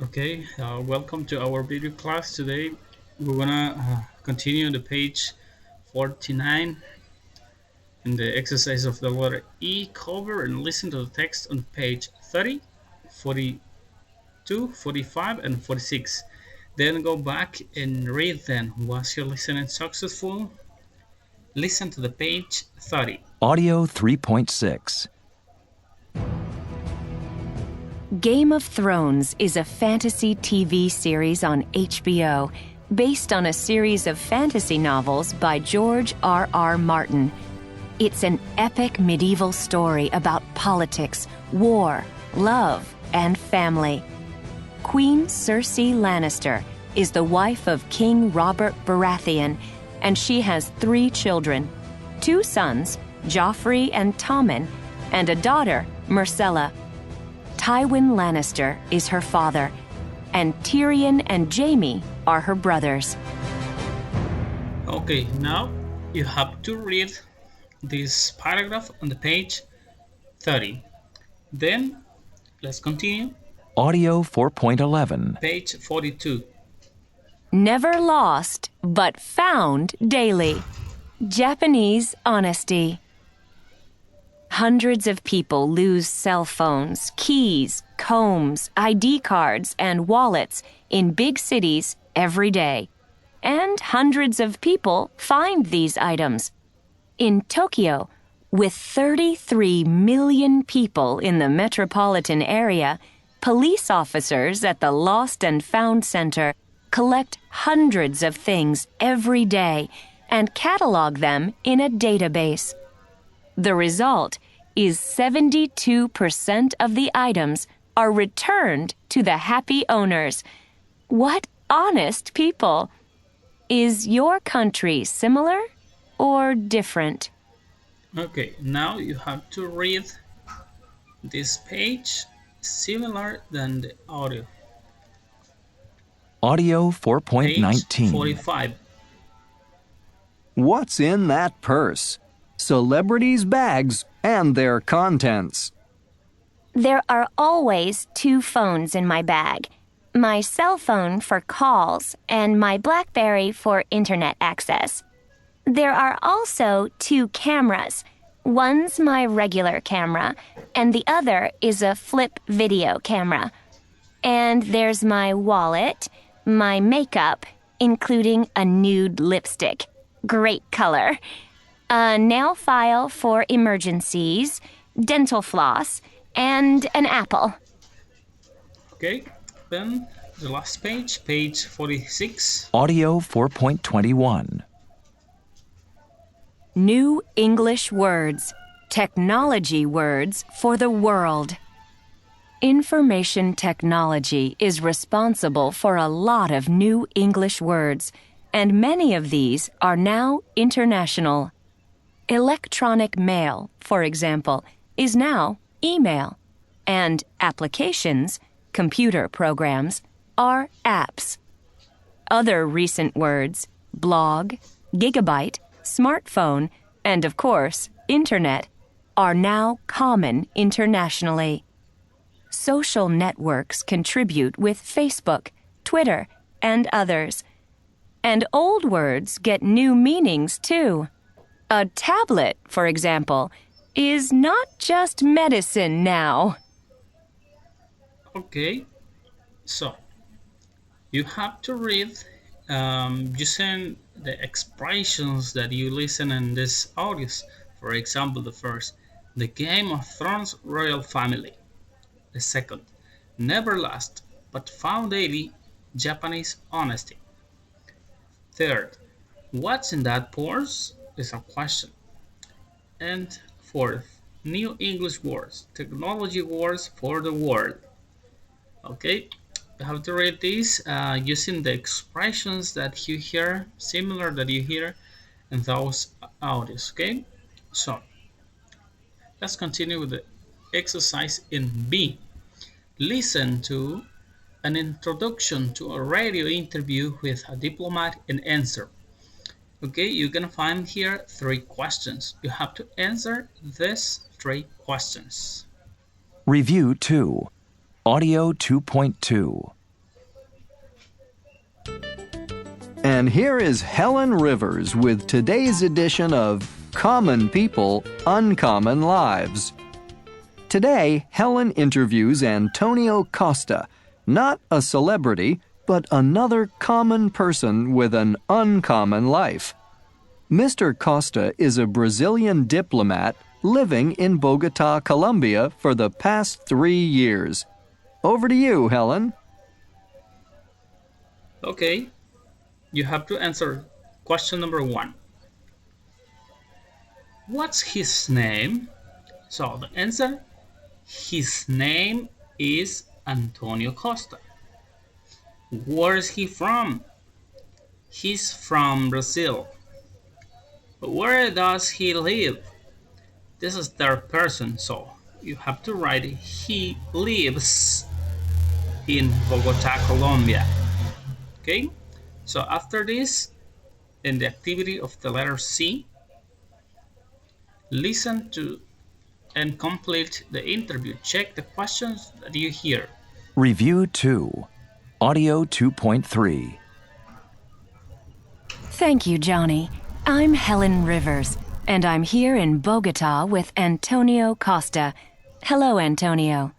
Okay, welcome to our video class. Today we're gonna continue on the page 49 in the exercise of the letter E. Cover and listen to the text on page 30, 42, 45, and 46. Then go back and read them. Was your listening successful? Listen to the page 30. Audio 3.6. Game of Thrones is a fantasy TV series on HBO based on a series of fantasy novels by George R.R. Martin. It's an epic medieval story about politics, war, love, and family. Queen Cersei Lannister is the wife of King Robert Baratheon, and she has 3 children, 2 sons, Joffrey and Tommen, and a daughter, Myrcella. Tywin Lannister is her father, and Tyrion and Jaime are her brothers. Okay, now you have to read this paragraph on the page 30. Then let's continue. Audio 4.11. Page 42. Never lost, but found daily. Japanese honesty. Hundreds of people lose cell phones, keys, combs, ID cards, and wallets in big cities every day. And hundreds of people find these items. In Tokyo, with 33 million people in the metropolitan area, police officers at the Lost and Found Center collect hundreds of things every day and catalog them in a database. The result is 72% of the items are returned to the happy owners. What honest people! Is your country similar or different? Okay, now you have to read this page similar than the audio. Audio Page 4.19. 45. What's in that purse? Celebrities' bags and their contents. There are always 2 phones in my bag. My cell phone for calls and my BlackBerry for internet access. There are also 2 cameras. One's my regular camera, and the other is a flip video camera. And there's my wallet, my makeup, including a nude lipstick. Great color. A nail file for emergencies, dental floss, and an apple. Okay, then the last page, page 46. Audio 4.21. New English words, technology words for the world. Information technology is responsible for a lot of new English words, and many of these are now international. Electronic mail, for example, is now email, and applications, computer programs, are apps. Other recent words, blog, gigabyte, smartphone, and of course, internet, are now common internationally. Social networks contribute with Facebook, Twitter, and others. And old words get new meanings too. A tablet, for example, is not just medicine now. Okay, so you have to read using the expressions that you listen in this audios. For example, the first, the Game of Thrones royal family. The second, never lost but found daily, Japanese honesty. Third, what's in that purse is a question. And fourth, new English words, technology words for the world. Okay, you have to read these using the expressions that you hear, similar that you hear in those audios. Okay, so let's continue with the exercise in B. Listen to an introduction to a radio interview with a diplomat and answer. Okay, you're gonna find here 3 questions. You have to answer these 3 questions. Review 2. Audio 2.2. And here is Helen Rivers with today's edition of Common People, Uncommon Lives. Today, Helen interviews Antonio Costa, not a celebrity, but another common person with an uncommon life. Mr. Costa is a Brazilian diplomat living in Bogota, Colombia for the past 3 years. Over to you, Helen. Okay, you have to answer question number 1. What's his name? So the answer, his name is Antonio Costa. Where is he from? He's from Brazil. Where does he live? This is third person, so you have to write he lives in Bogota, Colombia. Okay? So after this, in the activity of the letter C, listen to and complete the interview. Check the questions that you hear. Review 2. Audio 2.3. Thank you, Johnny. I'm Helen Rivers, and I'm here in Bogota with Antonio Costa. Hello, Antonio.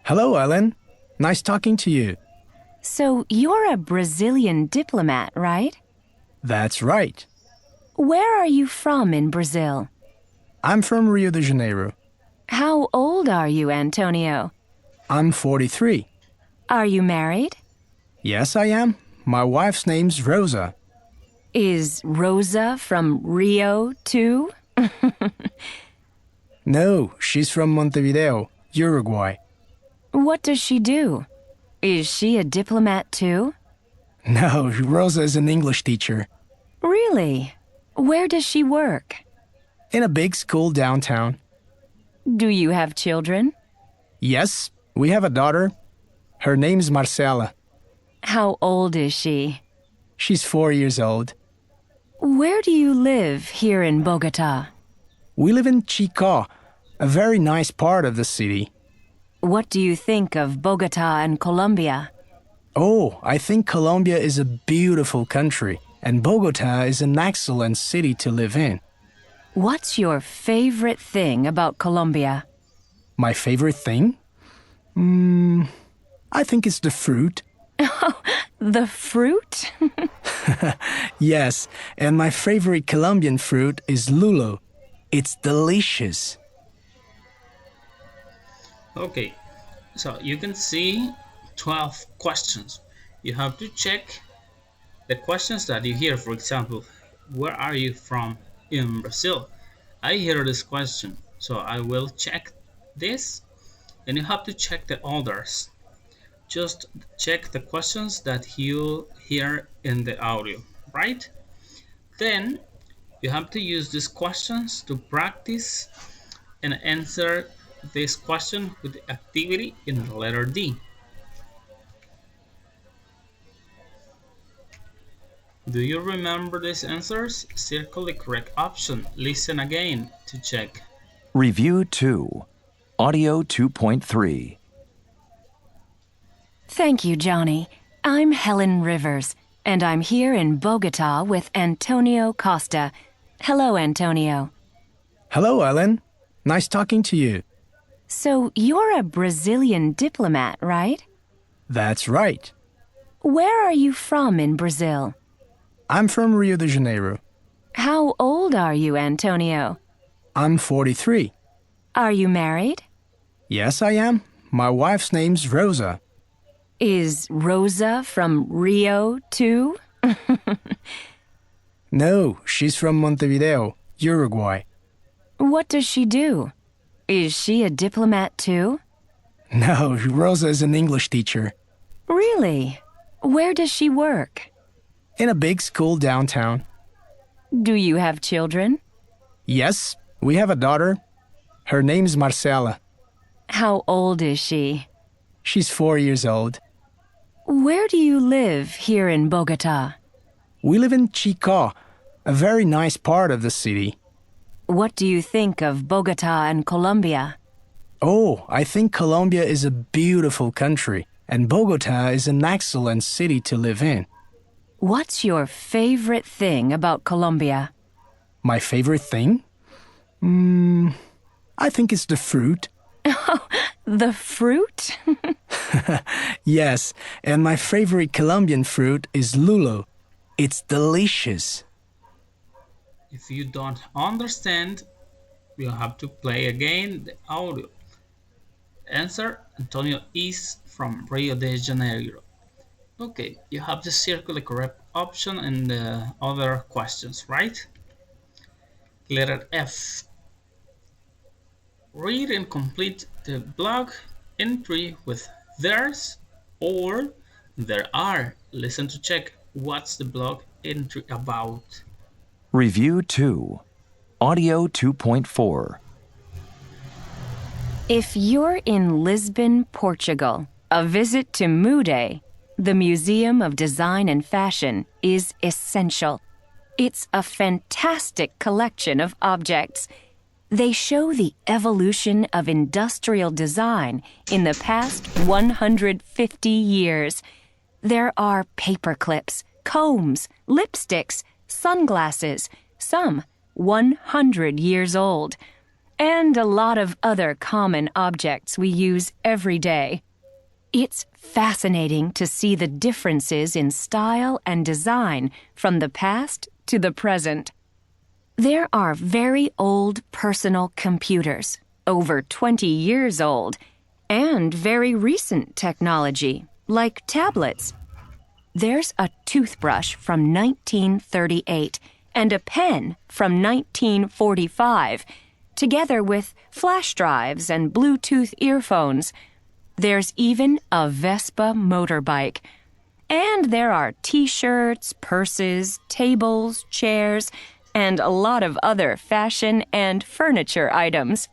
Hello, Ellen. Nice talking to you. So you're a Brazilian diplomat, right? That's right. Where are you from in Brazil? I'm from Rio de Janeiro. How old are you, Antonio? I'm 43. Are you married? Yes, I am. My wife's name's Rosa. Is Rosa from Rio, too? No, she's from Montevideo, Uruguay. What does she do? Is she a diplomat, too? No, Rosa is an English teacher. Really? Where does she work? In a big school downtown. Do you have children? Yes, we have a daughter. Her name's Marcela. How old is she? She's 4 years old. Where do you live here in Bogota? We live in Chicó, a very nice part of the city. What do you think of Bogota and Colombia? Oh, I think Colombia is a beautiful country, and Bogota is an excellent city to live in. What's your favorite thing about Colombia? My favorite thing? I think it's the fruit. The fruit? Yes, and my favorite Colombian fruit is lulo. It's delicious. Okay, so you can see 12 questions. You have to check the questions that you hear. For example, where are you from in Brazil? I hear this question, so I will check this, and you have to check the others. Just check the questions that you hear in the audio, right? Then you have to use these questions to practice and answer this question with the activity in the letter D. Do you remember these answers? Circle the correct option. Listen again to check. Review 2. Audio 2.3. Thank you, Johnny. I'm Helen Rivers, and I'm here in Bogota with Antonio Costa. Hello, Antonio. Hello, Ellen. Nice talking to you. So you're a Brazilian diplomat, right? That's right. Where are you from in Brazil? I'm from Rio de Janeiro. How old are you, Antonio? I'm 43. Are you married? Yes, I am. My wife's name's Rosa. Is Rosa from Rio, too? No, she's from Montevideo, Uruguay. What does she do? Is she a diplomat, too? No, Rosa is an English teacher. Really? Where does she work? In a big school downtown. Do you have children? Yes, we have a daughter. Her name's Marcela. How old is she? She's 4 years old. Where do you live here in Bogota? We live in Chicó, a very nice part of the city. What do you think of Bogota and Colombia? Oh, I think Colombia is a beautiful country, and Bogota is an excellent city to live in. What's your favorite thing about Colombia? My favorite thing? I think it's the fruit. The fruit? Yes, and my favorite Colombian fruit is lulo. It's delicious. If you don't understand, you have to play again the audio. Answer: Antonio is from Rio de Janeiro. Okay, you have to circle the correct option in the other questions, right? Letter F. Read and complete the blog entry with there's or there are. Listen to check what's the blog entry about. Review 2. Audio 2.4. If you're in Lisbon, Portugal, a visit to Mude, the Museum of Design and Fashion, is essential. It's a fantastic collection of objects. They show the evolution of industrial design in the past 150 years. There are paper clips, combs, lipsticks, sunglasses, some 100 years old, and a lot of other common objects we use every day. It's fascinating to see the differences in style and design from the past to the present. There are very old personal computers, over 20 years old, and very recent technology, like tablets. There's a toothbrush from 1938 and a pen from 1945, together with flash drives and Bluetooth earphones. There's even a Vespa motorbike. And there are t-shirts, purses, tables, chairs, and a lot of other fashion and furniture items.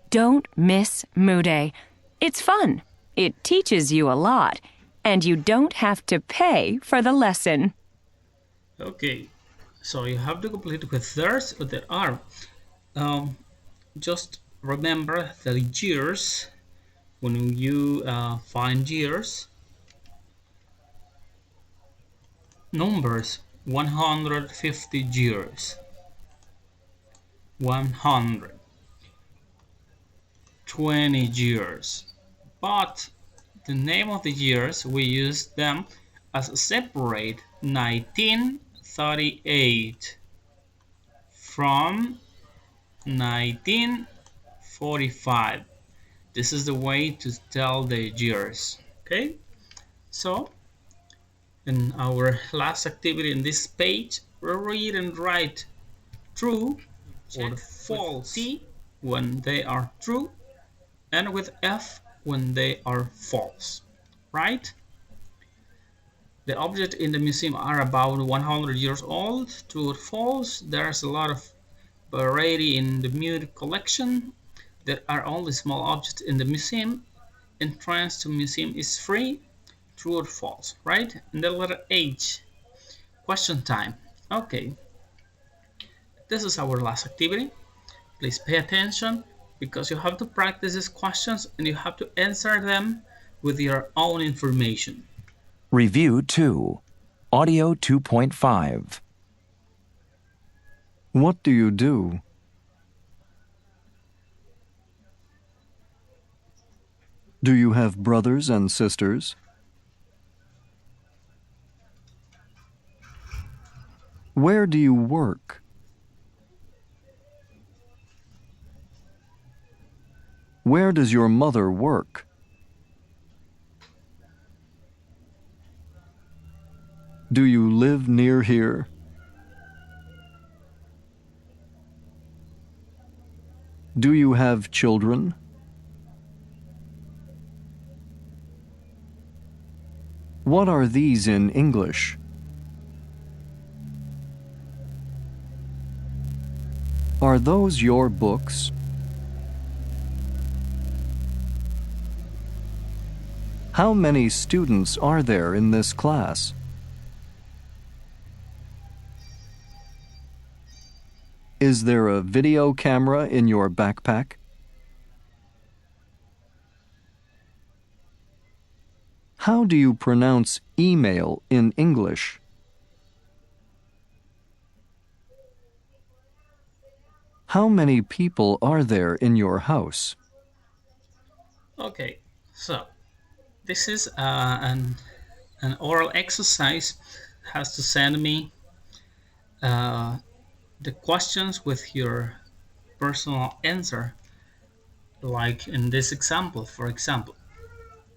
Don't miss Mude. It's fun. It teaches you a lot, and you don't have to pay for the lesson. Okay, so you have to complete with there's or there are. Just remember the years. When you find years, numbers 150 years, 120 years, but the name of the years we use them as a separate. 1938 from 1945. This is the way to tell the years. Okay, so in our last activity in this page, we read and write true or false when they are true, and with F when they are false, right? The objects in the museum are about 100 years old. True or false? There's a lot of variety in the Mude collection. There are only small objects in the museum. Entrance to museum is free. True or false, right? And the letter H. Question time. Okay. This is our last activity. Please pay attention because you have to practice these questions and you have to answer them with your own information. Review 2. Audio 2.5. What do you do? Do you have brothers and sisters? Where do you work? Where does your mother work? Do you live near here? Do you have children? What are these in English? Are those your books? How many students are there in this class? Is there a video camera in your backpack? How do you pronounce email in English? How many people are there in your house? Okay, so this is an oral exercise. Has to send me the questions with your personal answer. Like in this example, for example,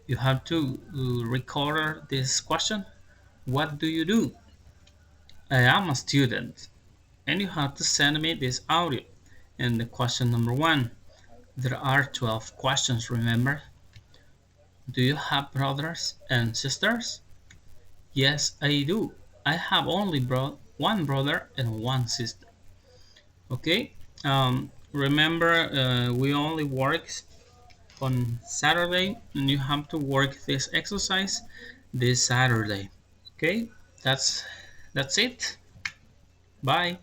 you have to record this question. What do you do? I am a student. And you have to send me this audio. And the question number 1. There are 12 questions, remember? Do you have brothers and sisters? Yes, I do. I have only one brother and one sister. Okay? Remember, we only work on Saturday, and you have to work this exercise this Saturday. Okay? That's it. Bye.